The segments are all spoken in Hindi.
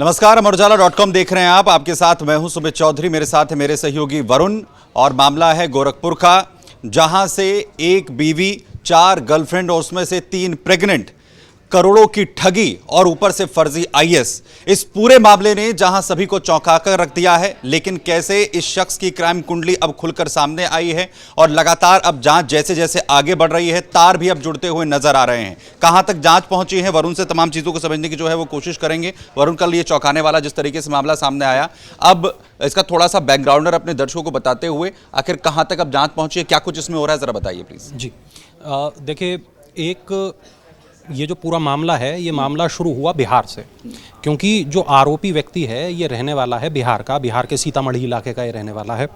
नमस्कार, अमर उजाला.com देख रहे हैं आप। आपके साथ मैं हूं सुमित चौधरी, मेरे साथ है मेरे सहयोगी वरुण। और मामला है गोरखपुर का, जहां से एक बीवी, 4 गर्लफ्रेंड और उसमें से 3 प्रेग्नेंट, करोड़ों की ठगी और ऊपर से फर्जी आईएएस। इस पूरे मामले ने जहां सभी को चौंकाकर रख दिया है, लेकिन कैसे इस शख्स की क्राइम कुंडली अब खुलकर सामने आई है और लगातार अब जांच जैसे जैसे आगे बढ़ रही है, तार भी अब जुड़ते हुए नजर आ रहे हैं। कहां तक जांच पहुंची है, वरुण से तमाम चीजों को समझने की जो है वो कोशिश करेंगे। वरुण, कल ये चौंकाने वाला जिस तरीके से मामला सामने आया, अब इसका थोड़ा सा बैकग्राउंडर अपने दर्शकों को बताते हुए आखिर कहां तक अब जांच पहुंची है, क्या कुछ इसमें हो रहा है, जरा बताइए प्लीज। जी, देखिए, ये जो पूरा मामला है, ये मामला शुरू हुआ बिहार से, क्योंकि जो आरोपी व्यक्ति है ये रहने वाला है बिहार का, बिहार के सीतामढ़ी इलाके का ये रहने वाला है।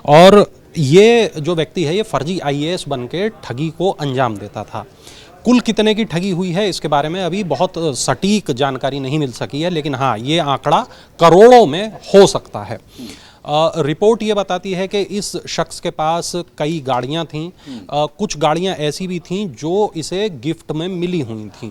और ये जो व्यक्ति है ये फर्जी आईएएस बन के ठगी को अंजाम देता था। कुल कितने की ठगी हुई है इसके बारे में अभी बहुत सटीक जानकारी नहीं मिल सकी है, लेकिन हाँ, ये आंकड़ा करोड़ों में हो सकता है। रिपोर्ट ये बताती है कि इस शख्स के पास कई गाड़ियां थीं, कुछ गाड़ियां ऐसी भी थीं जो इसे गिफ्ट में मिली हुई थीं।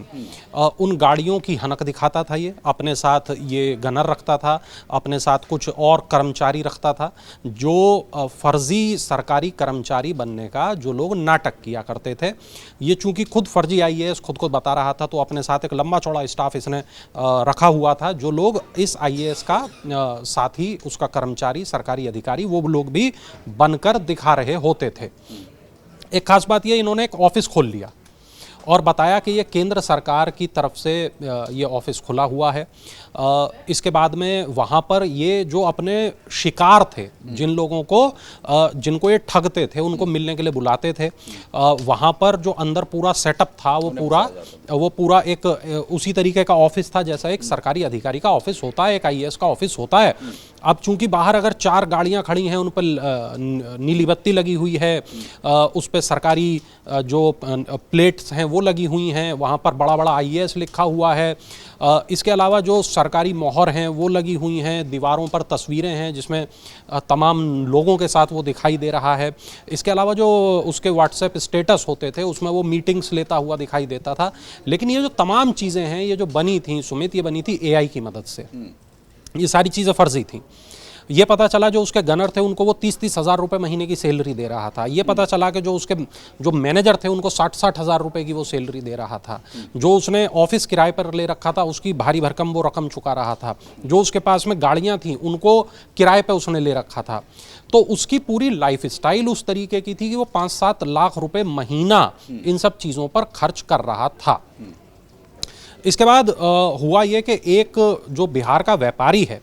उन गाड़ियों की हनक दिखाता था, ये अपने साथ ये गनर रखता था, अपने साथ कुछ और कर्मचारी रखता था, जो फर्जी सरकारी कर्मचारी बनने का जो लोग नाटक किया करते थे। ये चूंकि खुद फर्जी आईएएस खुद को बता रहा था, तो अपने साथ एक लंबा चौड़ा स्टाफ इसने रखा हुआ था, जो लोग इस आईएएस का साथी, उसका कर्मचारी, सरकारी अधिकारी, वो लोग भी बनकर दिखा रहे होते थे। एक खास बात ये, इन्होंने एक ऑफिस खोल लिया और बताया कि ये केंद्र सरकार की तरफ से ये ऑफिस खुला हुआ है। इसके बाद में वहाँ पर ये जो अपने शिकार थे, जिन लोगों को जिनको ये ठगते थे, उनको मिलने के लिए बुलाते थे, वहाँ पर जो अंदर पूरा सेटअप था वो पूरा एक उसी तरीके का ऑफिस था जैसा एक सरकारी अधिकारी का ऑफिस होता है, एक आईएएस का ऑफिस होता है। अब चूंकि बाहर अगर 4 गाड़ियां खड़ी हैं, उन पर नीली बत्ती लगी हुई है, उस पर सरकारी जो प्लेट्स हैं वो लगी हुई हैं, वहाँ पर बड़ा बड़ा आईएएस लिखा हुआ है। इसके अलावा जो सरकारी मोहर हैं वो लगी हुई हैं, दीवारों पर तस्वीरें हैं जिसमें तमाम लोगों के साथ वो दिखाई दे रहा है। इसके अलावा जो उसके व्हाट्सएप स्टेटस होते थे उसमें वो मीटिंग्स लेता हुआ दिखाई देता था। लेकिन ये जो तमाम चीज़ें हैं, ये जो बनी थी सुमित, ये बनी थी एआई की मदद से। ये सारी चीज़ें फर्जी थी। ये पता चला जो उसके गनर थे उनको वो 30-30 हज़ार रुपये महीने की सैलरी दे रहा था। ये पता चला कि जो उसके जो मैनेजर थे उनको 60-60 हज़ार रुपये की वो सैलरी दे रहा था। जो उसने ऑफिस किराए पर ले रखा था उसकी भारी भरकम वो रकम चुका रहा था। जो उसके पास में गाड़ियाँ थीं उनको किराए पर उसने ले रखा था। तो उसकी पूरी लाइफ स्टाइल उस तरीके की थी कि वो 5-7 लाख रुपये महीना इन सब चीज़ों पर खर्च कर रहा था। इसके बाद हुआ ये कि एक जो बिहार का व्यापारी है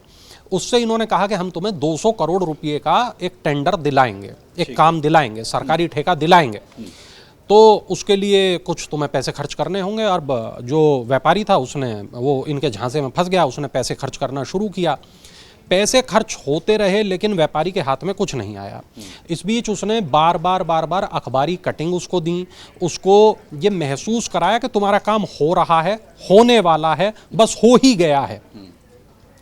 उससे इन्होंने कहा कि हम तुम्हें 200 करोड़ रुपए का एक टेंडर दिलाएंगे, एक काम दिलाएंगे, सरकारी ठेका दिलाएंगे। तो उसके लिए कुछ तुम्हें पैसे खर्च करने होंगे। और जो व्यापारी था उसने वो इनके झांसे में फंस गया, उसने पैसे खर्च करना शुरू किया। पैसे खर्च होते रहे लेकिन व्यापारी के हाथ में कुछ नहीं आया। इस बीच उसने बार बार अखबारी कटिंग उसको दी, उसको ये महसूस कराया कि तुम्हारा काम हो रहा है, होने वाला है, बस हो ही गया है।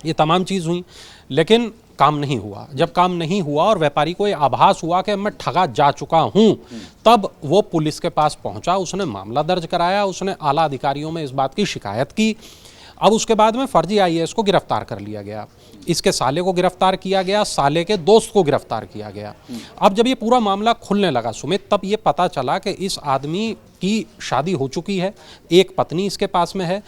ये तमाम चीज़ हुई लेकिन काम नहीं हुआ। जब काम नहीं हुआ और व्यापारी को ये आभास हुआ कि मैं ठगा जा चुका हूँ, तब वो पुलिस के पास पहुँचा, उसने मामला दर्ज कराया, उसने आला अधिकारियों में इस बात की शिकायत की। अब उसके बाद में फर्जी आईएएस को गिरफ्तार कर लिया गया, इसके साले को गिरफ्तार किया गया, साले के दोस्त को गिरफ्तार किया गया। अब जब ये पूरा मामला खुलने लगा सुमित, तब ये पता चला कि इस आदमी की शादी हो चुकी है, एक पत्नी इसके पास में है।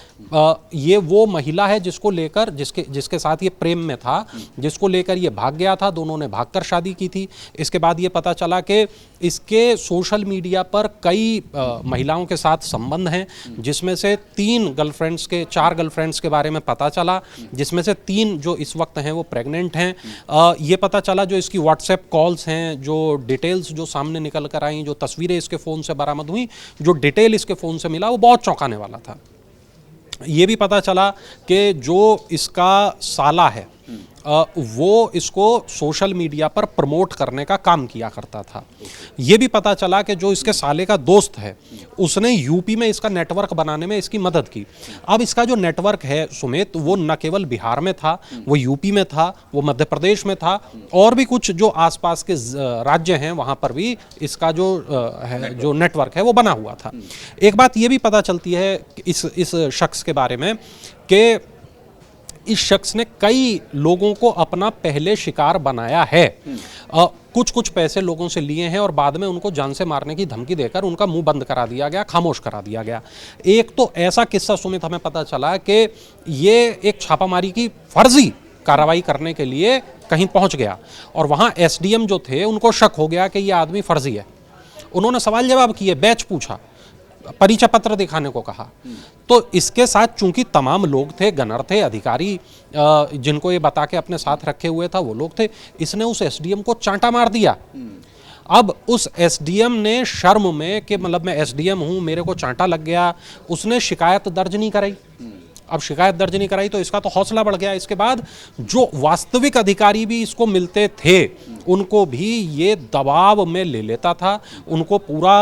ये वो महिला है जिसको लेकर जिसके साथ ये प्रेम में था, जिसको लेकर ये भाग गया था, दोनों ने भागकर शादी की थी। इसके बाद ये पता चला कि इसके सोशल मीडिया पर कई महिलाओं के साथ संबंध हैं, जिसमें से 4 गर्लफ्रेंड्स के बारे में पता चला, जिसमें से 3 जो इस वक्त हैं वो प्रेग्नेंट हैं। ये पता चला जो इसकी व्हाट्सएप कॉल्स हैं, जो डिटेल्स जो सामने निकल कर आई, जो तस्वीरें इसके फ़ोन से बरामद हुई, जो डिटेल इसके फ़ोन से मिला, वो बहुत चौंकाने वाला था। ये भी पता चला कि जो इसका साला है वो इसको सोशल मीडिया पर प्रमोट करने का काम किया करता था। ये भी पता चला कि जो इसके साले का दोस्त है उसने यूपी में इसका नेटवर्क बनाने में इसकी मदद की। अब इसका जो नेटवर्क है सुमित, वो न केवल बिहार में था, वो यूपी में था, वो मध्य प्रदेश में था, और भी कुछ जो आसपास के राज्य हैं वहाँ पर भी इसका जो नेटवर्क है वो बना हुआ था। एक बात ये भी पता चलती है इस शख्स के बारे में कि इस शख्स ने कई लोगों को अपना पहले शिकार बनाया है। कुछ कुछ पैसे लोगों से लिए हैं और बाद में उनको जान से मारने की धमकी देकर उनका मुंह बंद करा दिया गया, खामोश करा दिया गया। एक तो ऐसा किस्सा सुमित हमें पता चला कि ये एक छापामारी की फर्जी कार्रवाई करने के लिए कहीं पहुंच गया और वहां एसडीएम जो थे उनको शक हो गया कि ये आदमी फर्जी है। उन्होंने सवाल जवाब किए, बैच पूछा, परिचय पत्र दिखाने को कहा। तो इसके साथ चूंकि तमाम लोग थे, गनर थे, अधिकारी जिनको ये बता के अपने साथ रखे हुए था वो लोग थे, इसने उस एसडीएम को चांटा मार दिया। अब उस एसडीएम ने शर्म में कि मतलब मैं एसडीएम हूं, मेरे को चांटा लग गया, उसने शिकायत दर्ज नहीं कराई। अब शिकायत दर्ज नहीं कराई तो इसका तो हौसला बढ़ गया। इसके बाद जो वास्तविक अधिकारी भी इसको मिलते थे उनको भी ये दबाव में ले लेता था, उनको पूरा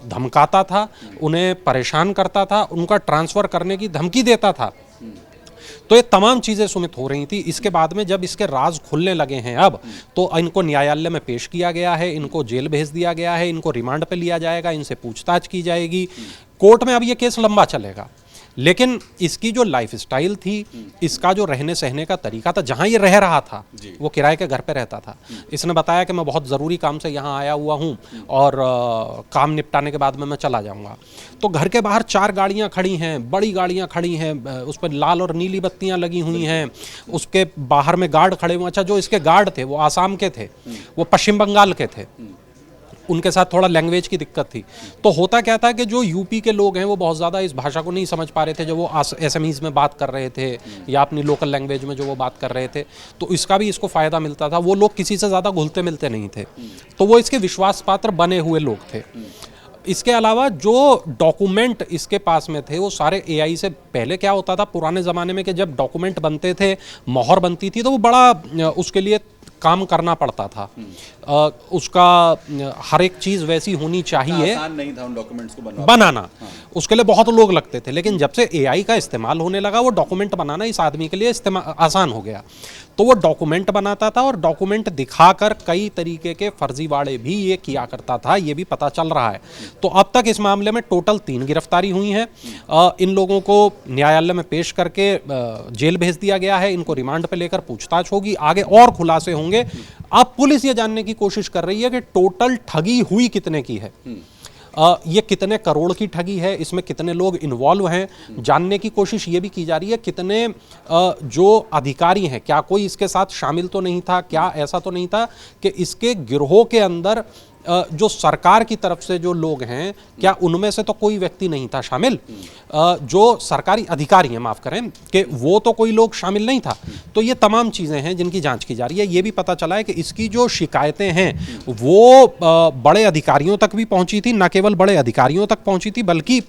धमकाता था, उन्हें परेशान करता था, उनका ट्रांसफर करने की धमकी देता था। तो ये तमाम चीज़ें सुमित हो रही थी। इसके बाद में जब इसके राज खुलने लगे हैं अब, तो इनको न्यायालय में पेश किया गया है, इनको जेल भेज दिया गया है, इनको रिमांड पे लिया जाएगा, इनसे पूछताछ की जाएगी। कोर्ट में अब ये केस लंबा चलेगा, लेकिन इसकी जो लाइफ स्टाइल थी, इसका जो रहने सहने का तरीका था, जहाँ ये रह रहा था वो किराए के घर पे रहता था। इसने बताया कि मैं बहुत ज़रूरी काम से यहाँ आया हुआ हूँ और काम निपटाने के बाद में मैं चला जाऊँगा। तो घर के बाहर 4 गाड़ियाँ खड़ी हैं, बड़ी गाड़ियाँ खड़ी हैं, उस पर लाल और नीली बत्तियाँ लगी हुई हैं, उसके बाहर में गार्ड खड़े हुए। अच्छा, जो इसके गार्ड थे वो आसाम के थे, वो पश्चिम बंगाल के थे, उनके साथ थोड़ा लैंग्वेज की दिक्कत थी। तो होता क्या था कि जो यूपी के लोग हैं वो बहुत ज़्यादा इस भाषा को नहीं समझ पा रहे थे, जो वो एसएमईज़ में बात कर रहे थे या अपनी लोकल लैंग्वेज में जो वो बात कर रहे थे, तो इसका भी इसको फ़ायदा मिलता था। वो लोग किसी से ज़्यादा घुलते मिलते नहीं थे, तो वो इसके विश्वास पात्र बने हुए लोग थे। इसके अलावा जो डॉक्यूमेंट इसके पास में थे वो सारे एआई से, पहले क्या होता था पुराने ज़माने में कि जब डॉक्यूमेंट बनते थे, मोहर बनती थी, तो वो बड़ा उसके लिए काम करना पड़ता था। उसका हर एक चीज़ वैसी होनी चाहिए, आसान नहीं था उन डॉक्यूमेंट्स को बनाना। उसके लिए बहुत लोग लगते थे, लेकिन जब से एआई का इस्तेमाल होने लगा वो डॉक्यूमेंट बनाना इस आदमी के लिए आसान हो गया। तो वो डॉक्यूमेंट बनाता था और डॉक्यूमेंट दिखाकर कई तरीके के फर्जीवाड़े भी ये किया करता था, ये भी पता चल रहा है। तो अब तक इस मामले में टोटल 3 गिरफ्तारी हुई हैं। इन लोगों को न्यायालय में पेश करके जेल भेज दिया गया है, इनको रिमांड पे लेकर पूछताछ होगी, आगे और खुलासे होंगे। अब पुलिस ये जानने की कोशिश कर रही है कि टोटल ठगी हुई कितने की है, ये कितने करोड़ की ठगी है, इसमें कितने लोग इन्वॉल्व हैं, जानने की कोशिश ये भी की जा रही है। कितने जो अधिकारी हैं, क्या कोई इसके साथ शामिल तो नहीं था, क्या ऐसा तो नहीं था कि इसके गिरोह के अंदर जो सरकार की तरफ से जो लोग हैं, क्या उनमें से तो कोई व्यक्ति नहीं था शामिल, जो सरकारी अधिकारी हैं, माफ़ करें, कि वो तो कोई लोग शामिल नहीं था। तो ये तमाम चीज़ें हैं जिनकी जांच की जा रही है। ये भी पता चला है कि इसकी जो शिकायतें हैं वो बड़े अधिकारियों तक भी पहुंची थी, न केवल बड़े अधिकारियों तक पहुंची थी, बल्कि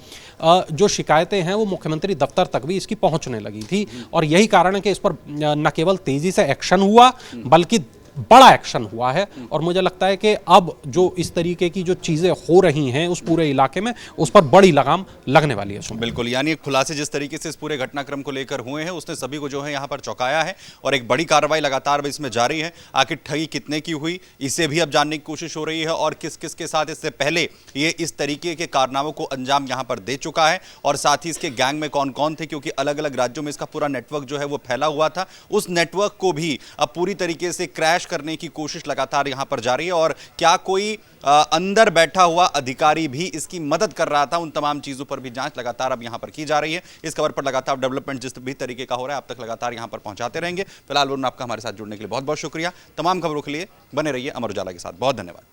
जो शिकायतें हैं वो मुख्यमंत्री दफ्तर तक भी इसकी पहुंचने लगी थी। और यही कारण है कि इस पर न केवल तेज़ी से एक्शन हुआ, बल्कि बड़ा एक्शन हुआ है। और मुझे लगता है कि अब जो इस तरीके की जो चीज़ें हो रही हैं उस पूरे इलाके में, उस पर बड़ी लगाम लगने वाली है। बिल्कुल, यानी खुलासे जिस तरीके से इस पूरे घटनाक्रम को लेकर हुए हैं उसने सभी को जो है यहाँ पर चौंकाया है और एक बड़ी कार्रवाई लगातार इसमें जारी है। आखिर ठगी कितने की हुई इसे भी अब जानने की कोशिश हो रही है और किस किस के साथ इससे पहले ये इस तरीके के कारनामों को अंजाम यहाँ पर दे चुका है और साथ ही इसके गैंग में कौन कौन थे, क्योंकि अलग अलग राज्यों में इसका पूरा नेटवर्क जो है वो फैला हुआ था। उस नेटवर्क को भी अब पूरी तरीके से क्रैश करने की कोशिश लगातार यहां पर जारी है और क्या कोई अंदर बैठा हुआ अधिकारी भी इसकी मदद कर रहा था, उन तमाम चीजों पर भी जांच लगातार अब यहां पर की जा रही है। इस खबर पर लगातार डेवलपमेंट जिस भी तरीके का हो रहा है आप तक लगातार यहां पर पहुंचाते रहेंगे। फिलहाल वरुण, आपका हमारे साथ जुड़ने के लिए बहुत बहुत शुक्रिया। तमाम खबरों के लिए बने रहिए अमर उजाला के साथ। बहुत धन्यवाद।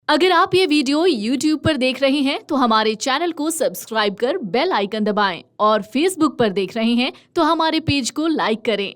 अगर आप ये वीडियो YouTube पर देख रहे हैं तो हमारे चैनल को सब्सक्राइब कर बेल आइकन दबाएं और Facebook पर देख रहे हैं तो हमारे पेज को लाइक करें।